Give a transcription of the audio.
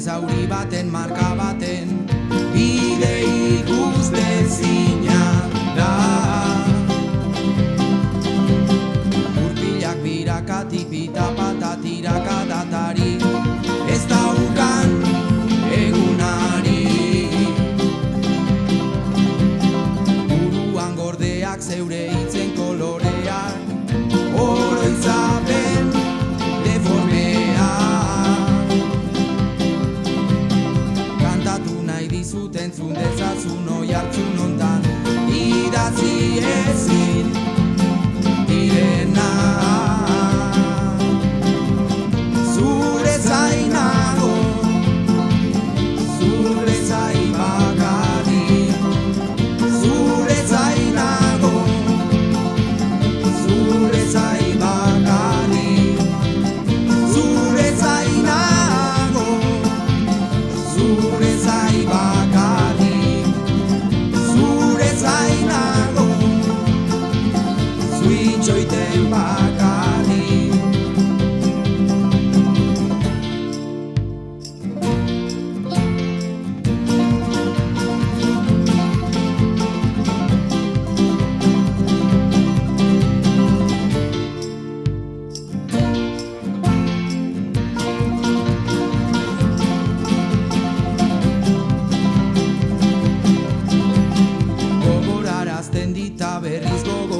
zauri baten, marka baten, bide ikustezina da. Gurpilak birakatik, bitapata tiraka datari, ez daukan egunari. Buruan gordeak zeure hitzen koloreak, oroitzapen deformea. Kantatu nahi dizut entzun dezazun oihartzun hontan, idatzi ezin direna. Zure zainago, zure zain bakarrik, zure zainago, zure zain bakarrik, zure zainago, zure zain bakarrik, zure zainago, zu itxoiten bakarrik. Gogorarazten dita berriz gogo